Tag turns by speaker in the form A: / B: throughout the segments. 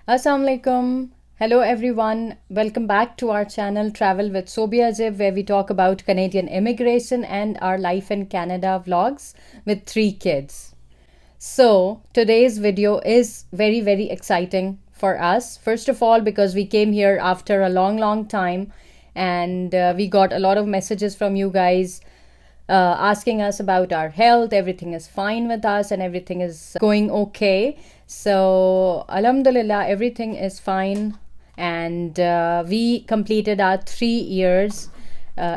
A: Assalamualaikum. Hello everyone. Welcome back to our channel Travel with Sobia Zib, where we talk about Canadian immigration and our life in Canada vlogs with 3 kids. So, today's video is very exciting for us. First of all, because we came here after a long time and we got a lot of messages from you guys asking us about our health. Everything is fine with us and everything is going okay. So, Alhamdulillah, everything is fine. And we completed our 3 years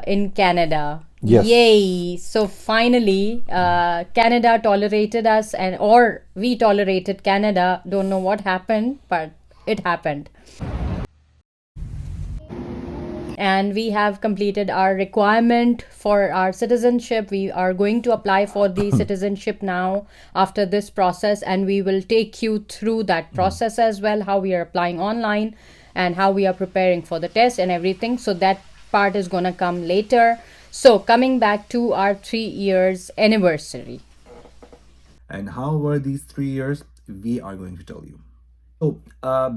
A: in Canada.
B: Yes.
A: Yay! So finally, Canada tolerated us, or we tolerated Canada. Don't know what happened, but it happened. And we have completed our requirement for our citizenship. We are going to apply for the citizenship now after this process, and we will take you through that process as well, how we are applying online and how we are preparing for the test and everything. So that part is going to come later. So coming back to our 3 years anniversary.
B: And how were these 3 years? We are going to tell you. So,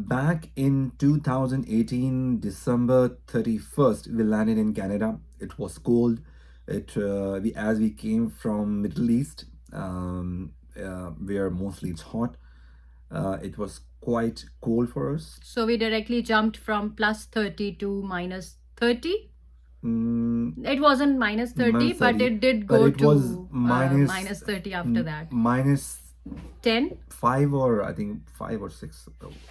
B: back in 2018, December 31st, we landed in Canada. It was cold. As we came from Middle East, where mostly it's hot. It was quite cold for us.
A: So we directly jumped from plus 30 to minus 30. It wasn't minus 30,
B: minus
A: but
B: 30,
A: it did
B: but
A: go
B: it
A: to
B: was
A: minus 30 after that.
B: minus
A: 10.
B: 5 or I think 5 or 6,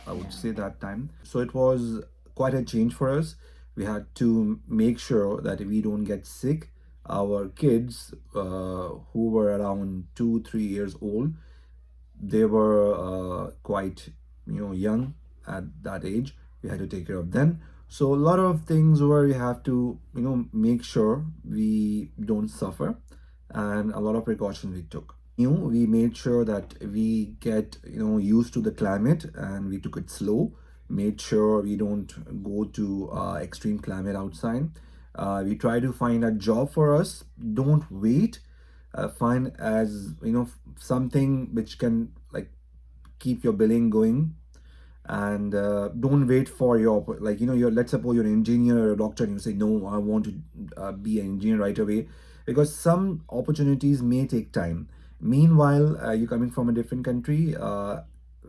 B: I would say that time. So it was quite a change for us. We had to make sure that we don't get sick. Our kids, who were around 2-3 years old, they were quite young at that age. We had to take care of them. So a lot of things where we have to make sure we don't suffer, and a lot of precautions we took. We made sure that we get used to the climate, and we took it slow. Made sure we don't go to extreme climate outside. We try to find a job for us. Don't wait. Find as something which can like keep your billing going, and don't wait for your let's suppose you're an engineer or a doctor and you say, no, I want to be an engineer right away, because some opportunities may take time. Meanwhile, you're coming from a different country,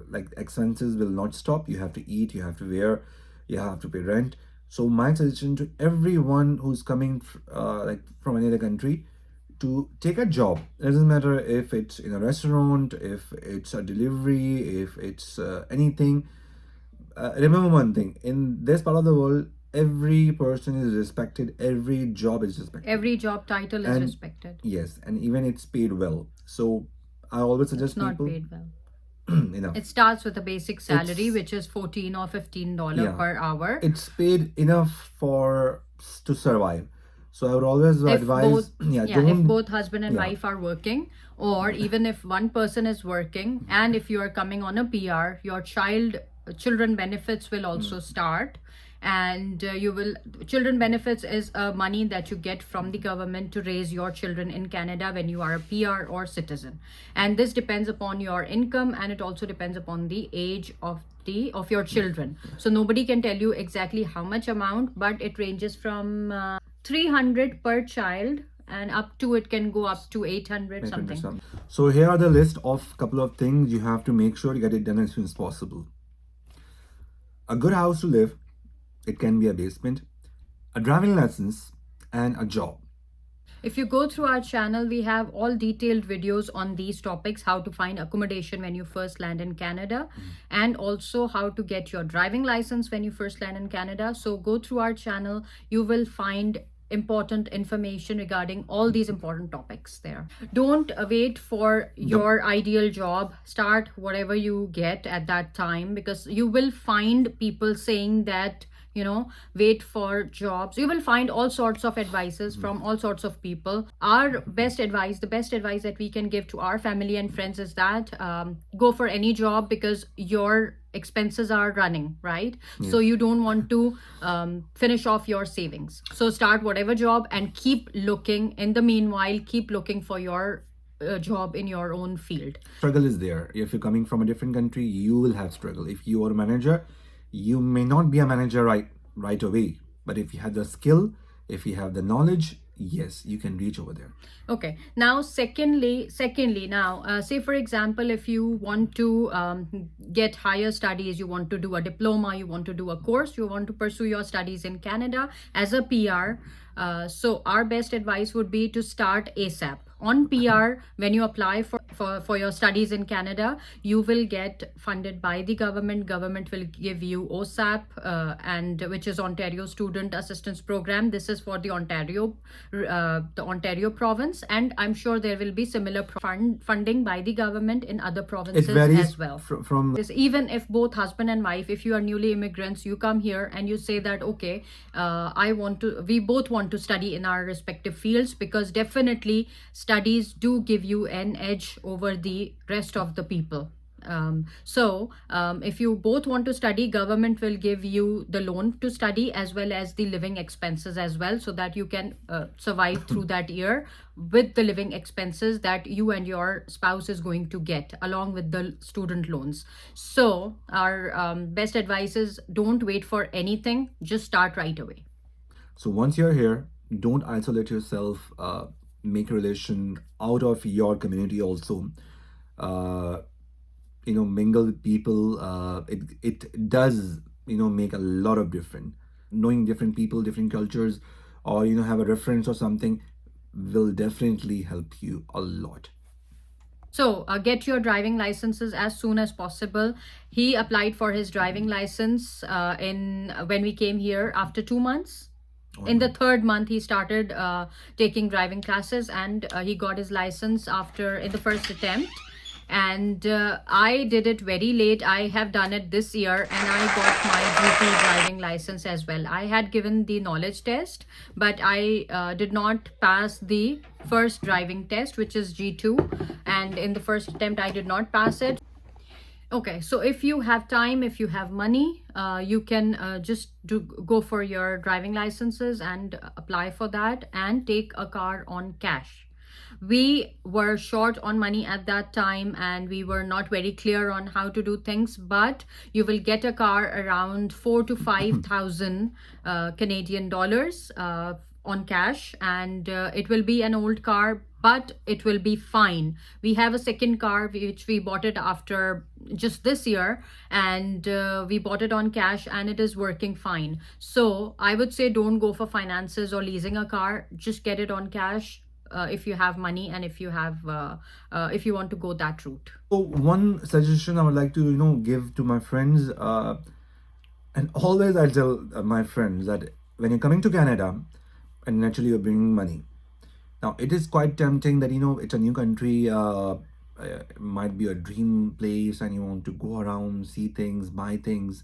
B: like expenses will not stop. You have to eat, you have to wear, you have to pay rent. So my suggestion to everyone who's coming from another country, to take a job. It doesn't matter if it's in a restaurant, if it's a delivery, if it's anything. Remember one thing: in this part of the world, every person is respected, every job is respected,
A: Every job title is
B: and
A: respected.
B: yes, and even it's paid well. So I always suggest
A: It's not
B: people
A: paid well.
B: enough.
A: It starts with a basic salary,
B: It's-
A: which is $14 or $15
B: Yeah.
A: per hour.
B: It's paid enough to survive. So I would always
A: If
B: advise,
A: both,
B: yeah,
A: if
B: don't.
A: both husband and
B: Yeah.
A: wife are working, or even if one person is working, and if you are coming on a PR, your children benefits will also start. And children benefits is money that you get from the government to raise your children in Canada when you are a PR or citizen. And this depends upon your income, and it also depends upon the age of your children. So nobody can tell you exactly how much amount, but it ranges from 300 per child, and up to, it can go up to 800 something.
B: So here are the list of couple of things you have to make sure you get it done as soon as possible. A good house to live, it can be a basement, a driving license, and a job.
A: If you go through our channel, we have all detailed videos on these topics: how to find accommodation when you first land in Canada, and also how to get your driving license when you first land in Canada. So go through our channel, you will find important information regarding all these important topics there. Don't wait for your ideal job. Start whatever you get at that time, because you will find people saying that wait for jobs. You will find all sorts of advices from all sorts of people. The best advice that we can give to our family and friends is that go for any job, because your expenses are running, right? So you don't want to finish off your savings. So start whatever job and keep looking. In the meanwhile, keep looking for your job in your own field.
B: Struggle is there. If you're coming from a different country, you will have struggle. If you are a manager, you may not be a manager right away, but if you have the skill, if you have the knowledge, yes, you can reach over there.
A: Okay. Now, secondly, now, say for example, if you want to get higher studies, you want to do a diploma, you want to do a course, you want to pursue your studies in Canada as a PR. So our best advice would be to start ASAP. On PR, when you apply for your studies in Canada, you will get funded by the government. Government will give you OSAP, and which is Ontario Student Assistance Program. This is for the Ontario province, and I'm sure there will be similar funding by the government in other provinces as well.
B: From
A: Even if both husband and wife, if you are newly immigrants, you come here and you say that, okay, we both want to study in our respective fields, because definitely studies do give you an edge over the rest of the people. If you both want to study, government will give you the loan to study as well as the living expenses as well, so that you can survive through that year with the living expenses that you and your spouse is going to get along with the student loans. So our best advice is, don't wait for anything, just start right away.
B: So once you're here, don't isolate yourself. Make a relation out of your community also. Mingle with people. It does make a lot of difference. Knowing different people, different cultures, or have a reference or something will definitely help you a lot.
A: So get your driving licenses as soon as possible. He applied for his driving license when we came here after 2 months. In the third month, he started taking driving classes, and he got his license in the first attempt. And I did it very late. I have done it this year, and I got my GP driving license as well. I had given the knowledge test, but I did not pass the first driving test, which is G2. And in the first attempt, I did not pass it. Okay, so if you have time, if you have money, you can just go for your driving licenses and apply for that and take a car on cash. We were short on money at that time, and we were not very clear on how to do things, but you will get a car around 4,000 to 5,000 Canadian dollars on cash, and it will be an old car, but it will be fine. We have a second car which we bought it after just this year, and we bought it on cash, and it is working fine. So I would say, don't go for finances or leasing a car. Just get it on cash if you have money, and if you want to go that route.
B: So one suggestion I would like to give to my friends, and always I tell my friends that when you're coming to Canada, and naturally you're bringing money. Now it is quite tempting that it's a new country, might be a dream place, and you want to go around, see things, buy things,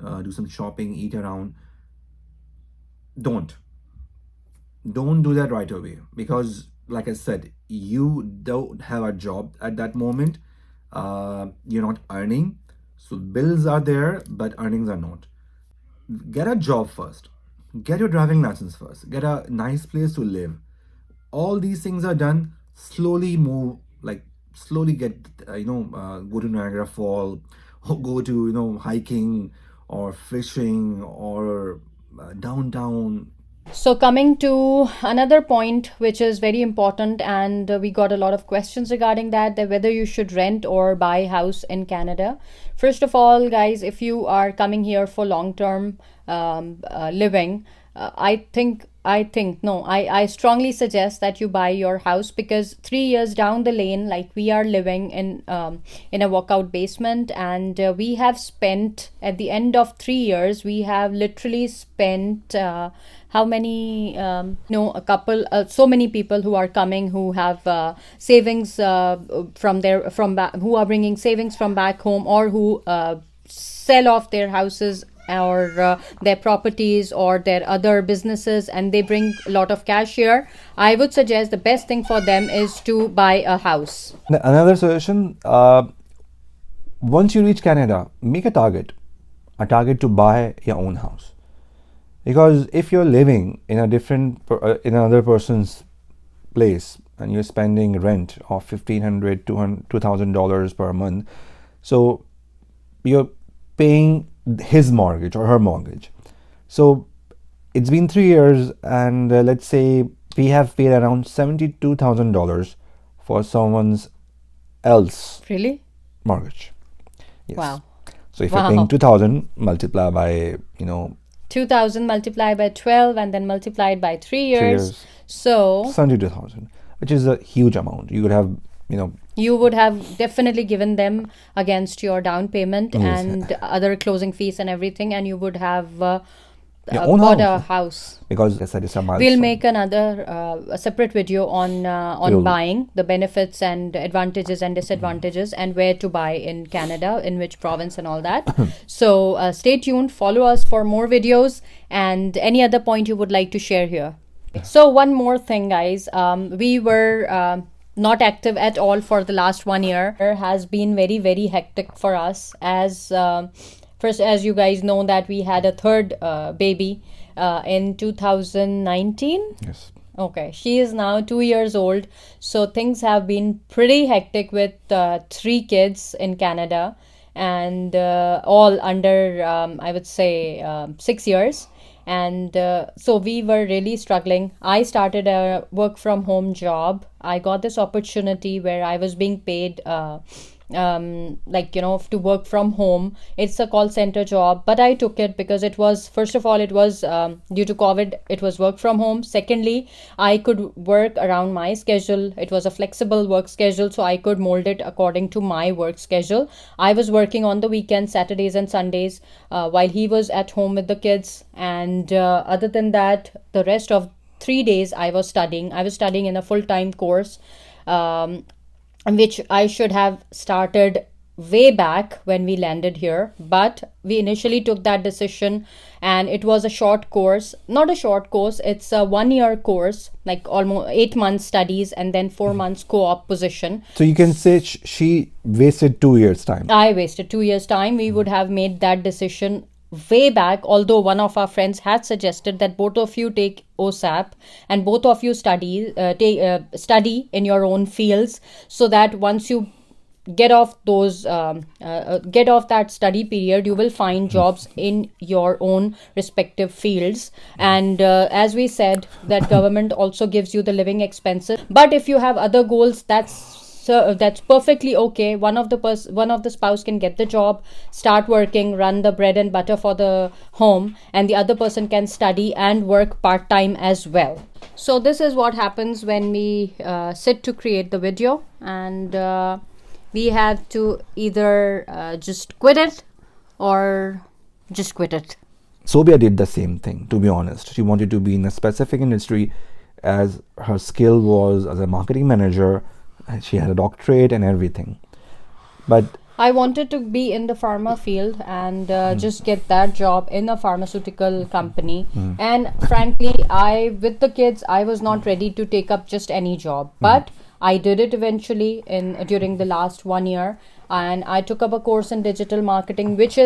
B: do some shopping, eat around. Don't do that right away, because like I said, you don't have a job at that moment. You're not earning, so bills are there, but earnings are not. Get a job first, get your driving license first, get a nice place to live. All these things are done. Slowly move, slowly get go to Niagara Fall, or go to hiking or fishing, or downtown.
A: So coming to another point which is very important, and we got a lot of questions regarding that whether you should rent or buy a house in Canada. First of all, guys, if you are coming here for long-term living, I strongly suggest that you buy your house, because 3 years down the lane, like we are living in a walkout basement, and we have spent, at the end of 3 years, we have literally spent how many so many people who are coming, who have savings who are bringing savings from back home, or who sell off their houses or their properties or their other businesses, and they bring a lot of cash here. I would suggest the best thing for them is to buy a house.
B: Another suggestion, once you reach Canada, make a target to buy your own house. Because if you're living in a different in another person's place, and you're spending rent of $1,500 $2,000 per month. So you're paying his mortgage or her mortgage. So it's been 3 years, and let's say we have paid around $72,000 for someone's else
A: Really?
B: mortgage. Yes.
A: Wow.
B: So if you're paying 2,000, multiply by
A: 2,000 multiplied by 12 and then multiplied by 3 years.
B: 3 years.
A: So
B: 72,000, which is a huge amount. You could have
A: you would have definitely given them against your down payment
B: Yes.
A: and other closing fees and everything, and you would have
B: Your own
A: bought a
B: house.
A: house.
B: because I said it's a milestone.
A: We'll make another a separate video on
B: We'll-
A: buying, the benefits and advantages and disadvantages, and where to buy in Canada, in which province and all that. So stay tuned, follow us for more videos, and any other point you would like to share here. So one more thing, guys. We were not active at all for the last 1 year. It has been very, very hectic for us, as first, as you guys know, that we had a third baby in 2019.
B: Yes.
A: Okay, she is now 2 years old. So things have been pretty hectic with 3 kids in Canada, and all under, I would say, 6 years. And so we were really struggling. I started a work from home job. I got this opportunity where I was being paid to work from home. It's a call center job, but I took it because it was, first of all, it was due to COVID, it was work from home. Secondly, I could work around my schedule. It was a flexible work schedule, so I could mold it according to my work schedule. I was working on the weekends, Saturdays and Sundays, while he was at home with the kids. And other than that, the rest of 3 days I was studying. I was studying in a full-time course, which I should have started way back when we landed here, but we initially took that decision, and it was a short course. Not a short course, it's a 1-year course, like almost 8 months studies and then 4 months co-op position.
B: So you can say she wasted 2 years' time.
A: I wasted 2 years time. We would have made that decision way back, although one of our friends had suggested that both of you take OSAP and both of you study in your own fields, so that once you get off that study period, you will find jobs in your own respective fields. And as we said, that government also gives you the living expenses. But if you have other goals, that's perfectly okay. One of the spouse can get the job, start working, run the bread and butter for the home, and the other person can study and work part-time as well. So this is what happens when we sit to create the video, and we have to either just quit it or just quit it.
B: Sobia did the same thing, to be honest. She wanted to be in a specific industry, as her skill was as a marketing manager. She had a doctorate and everything. But
A: I wanted to be in the pharma field and just get that job in a pharmaceutical company. And frankly, with the kids, I was not ready to take up just any job. But I did it eventually during the last 1 year. And I took up a course in digital marketing, which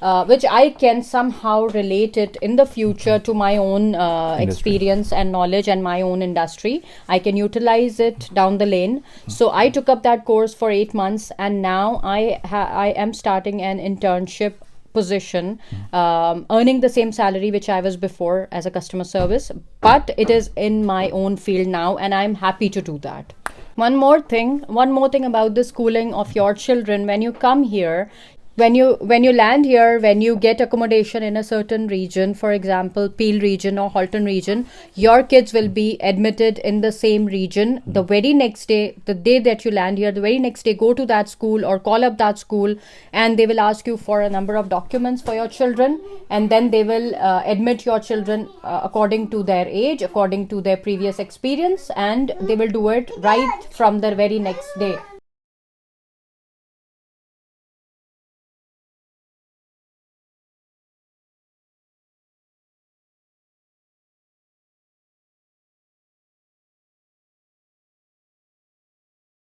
A: I can somehow relate it in the future to my own experience and knowledge and my own industry. I can utilize it down the lane. So I took up that course for 8 months, and now I am starting an internship position, earning the same salary which I was before as a customer service, but it is in my own field now, and I'm happy to do that. One more thing about the schooling of your children. When you come here, when you land here, when you get accommodation in a certain region, for example, Peel region or Halton region, your kids will be admitted in the same region. The very next day, the day that you land here, the very next day, go to that school or call up that school, and they will ask you for a number of documents for your children, and then they will admit your children according to their age, according to their previous experience, and they will do it right from the very next day.